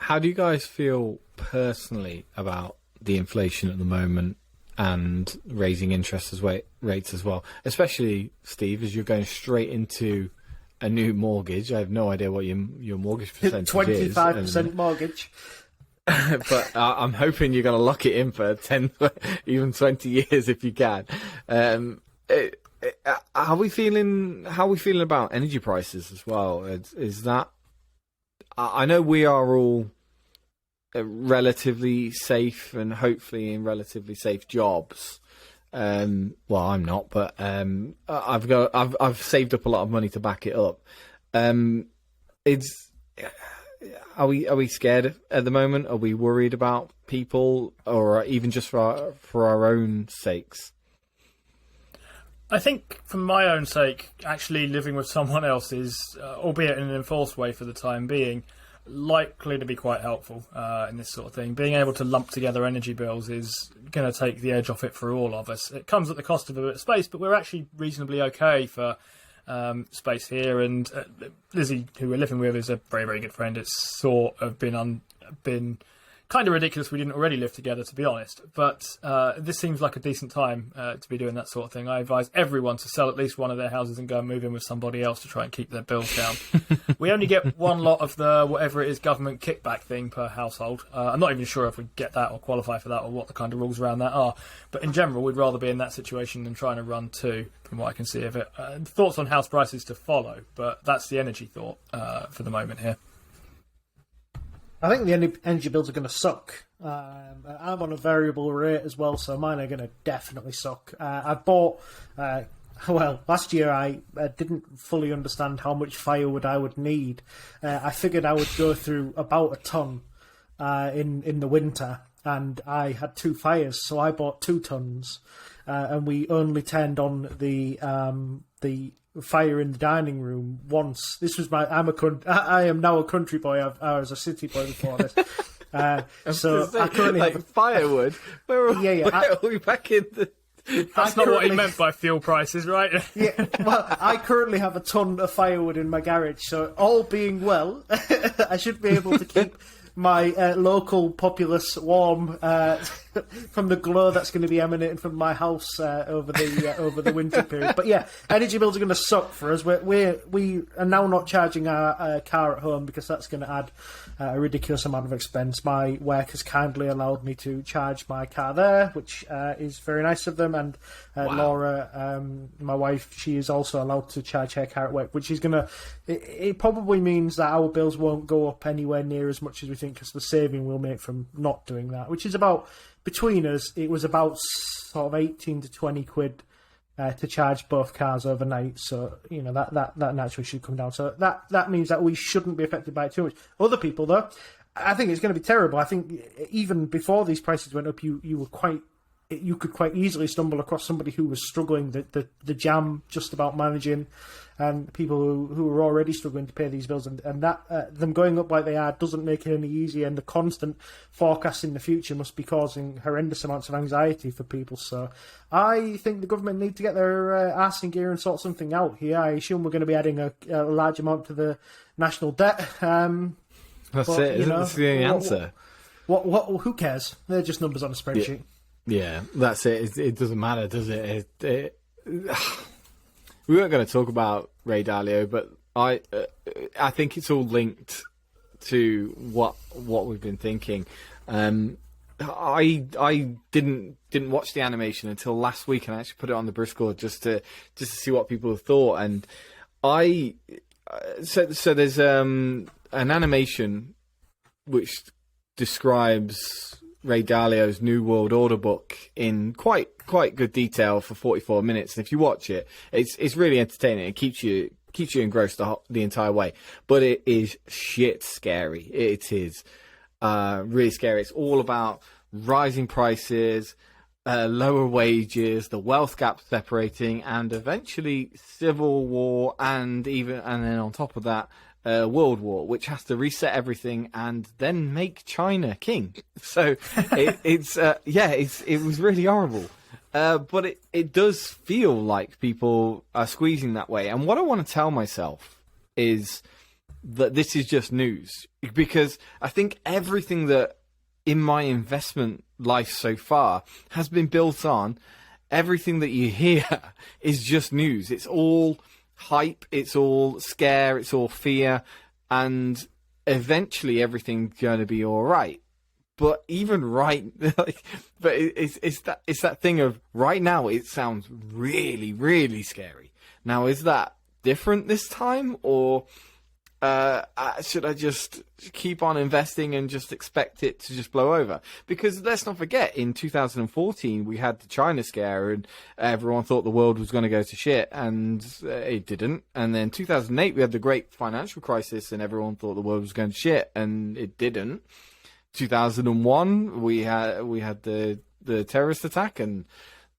how do you guys feel personally about the inflation at the moment and raising interest rates as well? Especially, Steve, as you're going straight into a new mortgage. I have no idea what your mortgage percentage 25% mortgage. But I'm hoping you're going to lock it in for 10, even 20 years if you can. How are we feeling about energy prices as well? Is that, I know we are all relatively safe and hopefully in relatively safe jobs. Well, I'm not, but I've saved up a lot of money to back it up. Are we scared at the moment? Are we worried about people, or even just for our own sakes? I think, for my own sake, actually living with someone else is, albeit in an enforced way for the time being, likely to be quite helpful in this sort of thing. Being able to lump together energy bills is going to take the edge off it for all of us. It comes at the cost of a bit of space, but we're actually reasonably okay for space here. And Lizzie, who we're living with, is a very, very good friend. It's sort of been kind of ridiculous we didn't already live together, to be honest. But this seems like a decent time to be doing that sort of thing. I advise everyone to sell at least one of their houses and go and move in with somebody else to try and keep their bills down. We only get one lot of the, whatever it is, government kickback thing per household. I'm not even sure if we get that or qualify for that or what the kind of rules around that are. But in general, we'd rather be in that situation than trying to run two, from what I can see of it. Thoughts on house prices to follow, but that's the energy thought for the moment here. I think the energy bills are going to suck. I'm on a variable rate as well, so mine are going to definitely suck. I bought, last year I didn't fully understand how much firewood I would need. I figured I would go through about a ton in the winter, and I had 2 fires, so I bought 2 tons, and we only turned on the fire in the dining room once. This was I am now a country boy. I was a city boy before this. So I currently have firewood. Where are we back in the? That's not what he meant by fuel prices, right? Yeah. Well, I currently have a ton of firewood in my garage, so all being well, I should be able to keep my local populace warm from the glow that's going to be emanating from my house over the winter period. But yeah, energy bills are going to suck for us. We are now not charging our car at home because that's going to add a ridiculous amount of expense. My work has kindly allowed me to charge my car there, which is very nice of them. And wow. Laura, my wife, she is also allowed to charge her car at work, which is going to... It probably means that our bills won't go up anywhere near as much as we think, because the saving we'll make from not doing that, which is about... Between us, it was about sort of 18 to 20 quid to charge both cars overnight. So, you know, that naturally should come down. So that means that we shouldn't be affected by it too much. Other people, though, I think it's going to be terrible. I think even before these prices went up, you could quite easily stumble across somebody who was struggling, the jam just about managing, and people who were already struggling to pay these bills, and that them going up like they are doesn't make it any easier, and the constant forecast in the future must be causing horrendous amounts of anxiety for people. So I think the government need to get their arse in gear and sort something out here. I assume we're going to be adding a large amount to the national debt. That's it, isn't it? The answer. What? Who cares? They're just numbers on a spreadsheet. Yeah, that's it. It doesn't matter, does it? We weren't going to talk about Ray Dalio, but I think it's all linked to what we've been thinking. I didn't watch the animation until last week, and I actually put it on the Discord just to see what people thought. And so there's an animation which describes Ray Dalio's New World Order book in quite good detail for 44 minutes. And if you watch it, it's really entertaining. It keeps you engrossed the entire way. But it is shit scary. It is really scary. It's all about rising prices, lower wages, the wealth gap separating, and eventually civil war, and then on top of that, World War, which has to reset everything and then make China king. So it was really horrible. But it does feel like people are squeezing that way. And what I want to tell myself is, that this is just news, because I think everything that in my investment life so far has been built on everything that you hear is just news. It's all hype, it's all scare, it's all fear, and eventually everything's going to be all right. But even right, but it's that thing of right now it sounds really, really scary. Now, is that different this time, or should I just keep on investing and just expect it to just blow over? Because let's not forget, in 2014 we had the China scare, and everyone thought the world was going to go to shit, and it didn't. And then 2008 we had the great financial crisis, and everyone thought the world was going to shit, and it didn't. 2001 we had the terrorist attack, and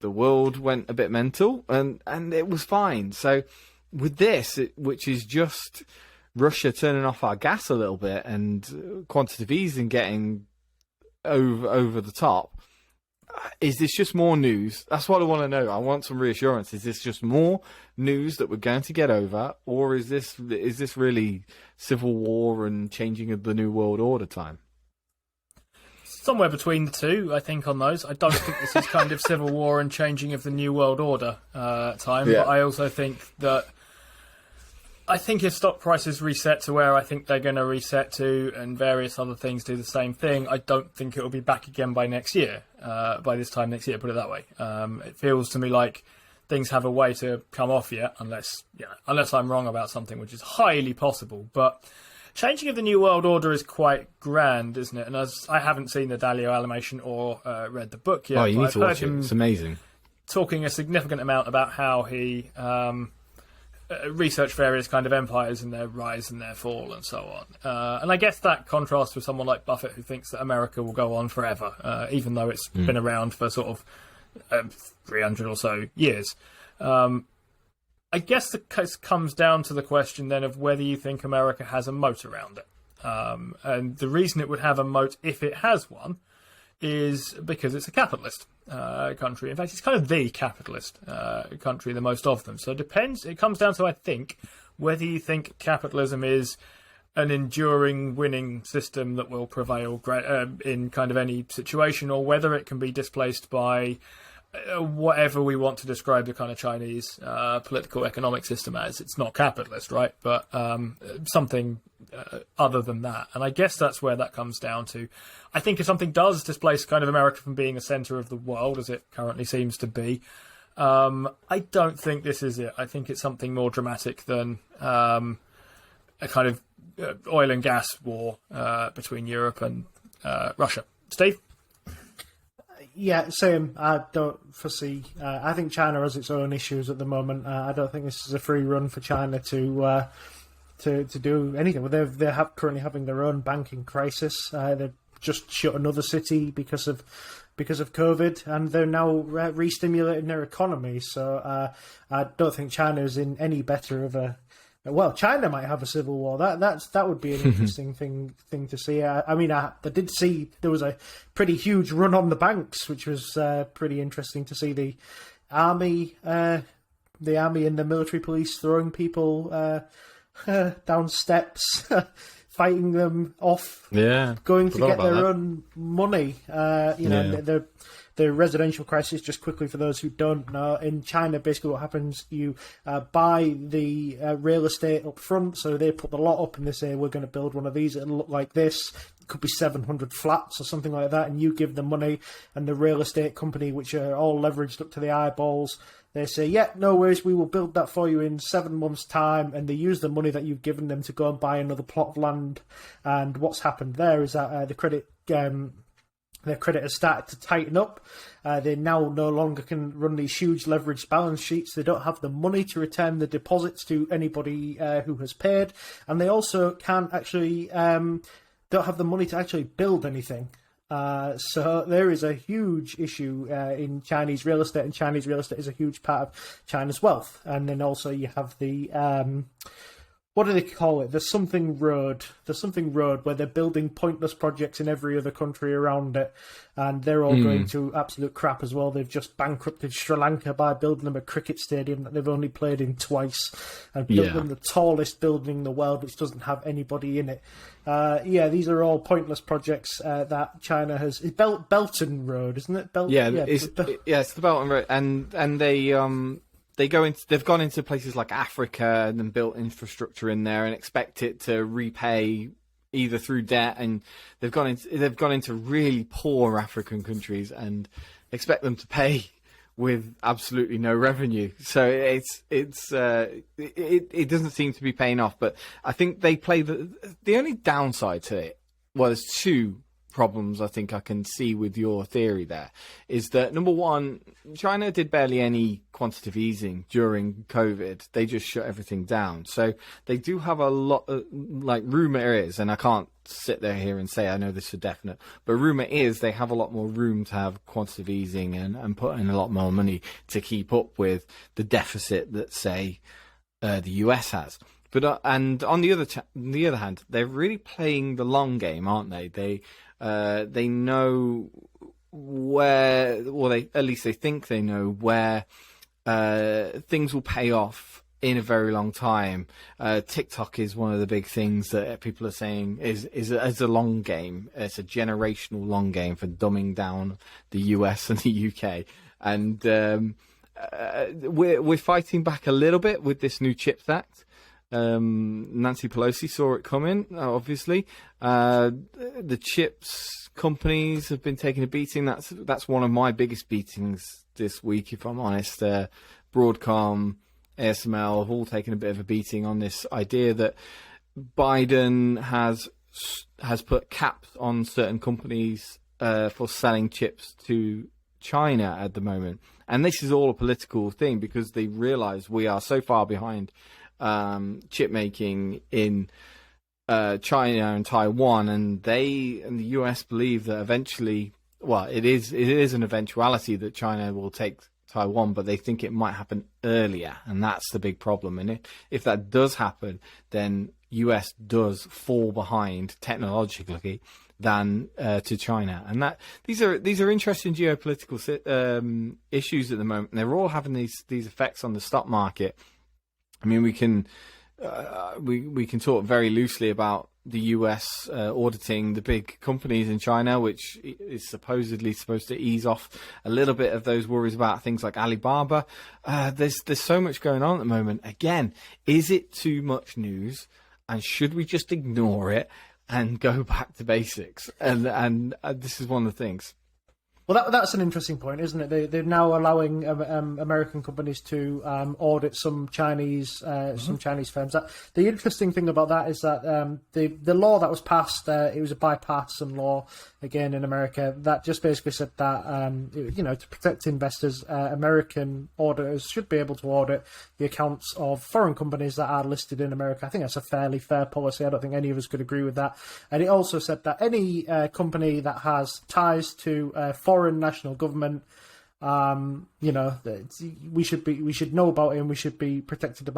the world went a bit mental, and it was fine. So with this, which is just Russia turning off our gas a little bit and quantitative easing getting over the top, is this just more news? That's what I want to know. I want some reassurance. Is this just more news that we're going to get over, or is this really civil war and changing of the new world order time? Somewhere between the two, I think, on those. I don't think this is kind of civil war and changing of the new world order time, Yeah. but I also think that if stock prices reset to where I think they're going to reset to, and various other things do the same thing, I don't think it will be back again by next year. By this time next year, put it that way. It feels to me like things have a way to come off yet, unless I'm wrong about something, which is highly possible. But changing of the New World Order is quite grand, isn't it? And as I haven't seen the Dalio animation or read the book yet, Oh, you need I've to watch heard it. him It's amazing. talking a significant amount about how he researched various kind of empires and their rise and their fall and so on. And I guess that contrasts with someone like Buffett, who thinks that America will go on forever, even though it's been around for sort of 300 or so years. I guess the case comes down to the question then of whether you think America has a moat around it. And the reason it would have a moat, if it has one, is because it's a capitalist country. In fact, it's kind of the capitalist country, the most of them. So it comes down to, I think, whether you think capitalism is an enduring winning system that will prevail in kind of any situation, or whether it can be displaced by whatever we want to describe the kind of Chinese political economic system as. It's not capitalist, right? But something other than that. And I guess that's where that comes down to. I think if something does displace kind of America from being a centre of the world, as it currently seems to be, I don't think this is it. I think it's something more dramatic than a kind of oil and gas war between Europe and Russia. Steve? Yeah, same. I don't foresee. I think China has its own issues at the moment. I don't think this is a free run for China to do anything. Well, they're currently having their own banking crisis. They've just shut another city because of COVID, and they're now re-stimulating their economy. So I don't think China is in any better of a. Well, China might have a civil war. That would be an interesting thing to see. I mean, I did see there was a pretty huge run on the banks, which was pretty interesting to see the army and the military police throwing people down steps, fighting them off, going to get their own money. The residential crisis, just quickly for those who don't know, in China, basically what happens, you buy the real estate up front, so they put the lot up and they say, we're going to build one of these, it'll look like this. It could be 700 flats or something like that, and you give them money, and the real estate company, which are all leveraged up to the eyeballs, they say, yeah, no worries, we will build that for you in 7 months' time, and they use the money that you've given them to go and buy another plot of land. And what's happened there is that their credit has started to tighten up. They now no longer can run these huge leveraged balance sheets. They don't have the money to return the deposits to anybody who has paid, and they also can't actually don't have the money to actually build anything. So there is a huge issue in Chinese real estate, and Chinese real estate is a huge part of China's wealth. And then also you have the what do they call it? There's something road. Where they're building pointless projects in every other country around it, and they're all going to absolute crap as well. They've just bankrupted Sri Lanka by building them a cricket stadium that they've only played in twice, and built them the tallest building in the world, which doesn't have anybody in it. These are all pointless projects that China has. It's Belton Road, isn't it? It's the Belt and Road, and they've gone into places like Africa and then built infrastructure in there and expect it to repay either through debt, and they've gone into really poor African countries and expect them to pay with absolutely no revenue. So it doesn't seem to be paying off. But I think they play the only downside to it. Well, there's two problems I think I can see with your theory there, is that number one, China did barely any quantitative easing during COVID. They just shut everything down. So they do have a lot of, like, rumor is, and I can't sit there here and say I know this for definite, but rumor is they have a lot more room to have quantitative easing and put in a lot more money to keep up with the deficit that, say, the US has. But and on the other hand, they're really playing the long game, aren't they? They know where, or at least they think they know where things will pay off in a very long time. TikTok is one of the big things that people are saying is a long game. It's a generational long game for dumbing down the US and the UK, and we're fighting back a little bit with this new Chips Act. Nancy Pelosi saw it coming, obviously. The chips companies have been taking a beating. That's one of my biggest beatings this week, if I'm honest. Broadcom, ASML have all taken a bit of a beating on this idea that Biden has put caps on certain companies for selling chips to China at the moment. And this is all a political thing because they realise we are so far behind chip making in China and Taiwan, and they and the US believe that eventually, well, it is an eventuality that China will take Taiwan, but they think it might happen earlier, and that's the big problem. And if that does happen, then US does fall behind technologically than to China, and that these are interesting geopolitical issues at the moment. And they're all having these effects on the stock market. I mean, we can talk very loosely about the US auditing the big companies in China, which is supposedly supposed to ease off a little bit of those worries about things like Alibaba. There's so much going on at the moment. Again, is it too much news, and should we just ignore it and go back to basics? And this is one of the things. Well, that's an interesting point, isn't it? They're now allowing American companies to audit some Chinese firms. The interesting thing about that is that the law that was passed, it was a bipartisan law, again in America, that just basically said that to protect investors, American auditors should be able to audit the accounts of foreign companies that are listed in America. I think that's a fairly fair policy. I don't think any of us could agree with that. And it also said that any company that has ties to foreign national government, we should know about it, and we should be protected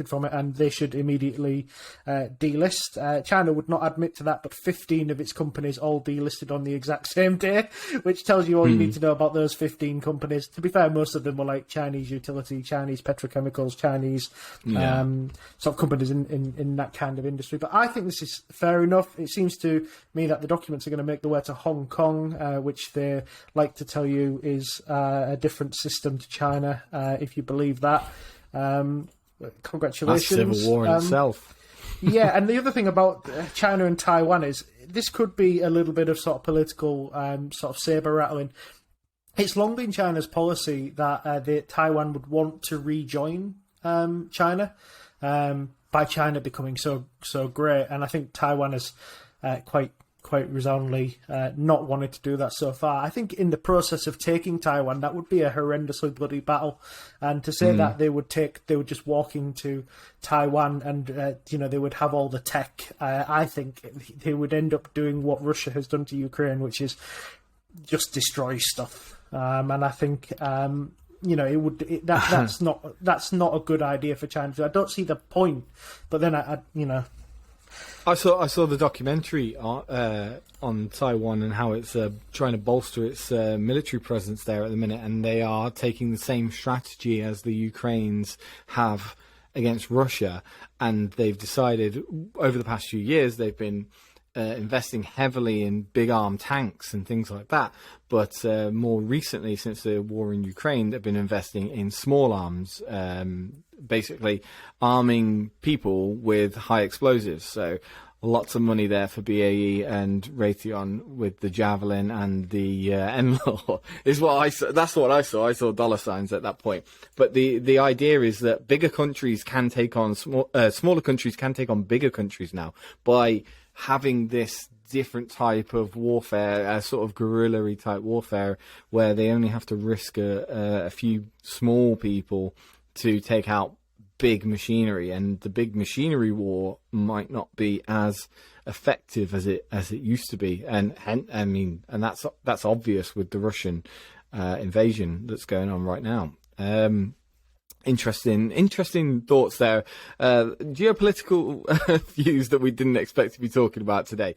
from it, and they should immediately delist. China would not admit to that, but 15 of its companies all delisted on the exact same day, which tells you all you need to know about those 15 companies. To be fair, most of them were like Chinese utility, Chinese petrochemicals, Chinese sort of companies in that kind of industry. But I think this is fair enough. It seems to me that the documents are going to make their way to Hong Kong, which they like to tell you is a different system to China, if you believe that. Congratulations. That's civil war in itself. Yeah, and the other thing about China and Taiwan is this could be a little bit of sort of political sort of saber rattling. It's long been China's policy that Taiwan would want to rejoin China by China becoming so great, and I think Taiwan is quite resoundingly not wanted to do that so far. I think in the process of taking Taiwan, that would be a horrendously bloody battle. And to say that they would just walk into Taiwan and they would have all the tech, I think they would end up doing what Russia has done to Ukraine, which is just destroy stuff. And I think that's not a good idea for China. I don't see the point. But then I saw the documentary on Taiwan and how it's trying to bolster its military presence there at the minute, and they are taking the same strategy as the Ukrainians have against Russia, and they've decided over the past few years they've been investing heavily in big armed tanks and things like that, but more recently, since the war in Ukraine, they've been investing in small arms, basically arming people with high explosives. So lots of money there for BAE and Raytheon with the Javelin and the NLAW is what I saw. That's what I saw. I saw dollar signs at that point. But the idea is that bigger countries can take on smaller countries can take on bigger countries now by having this different type of warfare, a sort of guerrilla-y type warfare, where they only have to risk a few small people to take out big machinery, and the big machinery war might not be as effective as it used to be, and that's obvious with the Russian invasion that's going on right now. Interesting thoughts there. Geopolitical views that we didn't expect to be talking about today.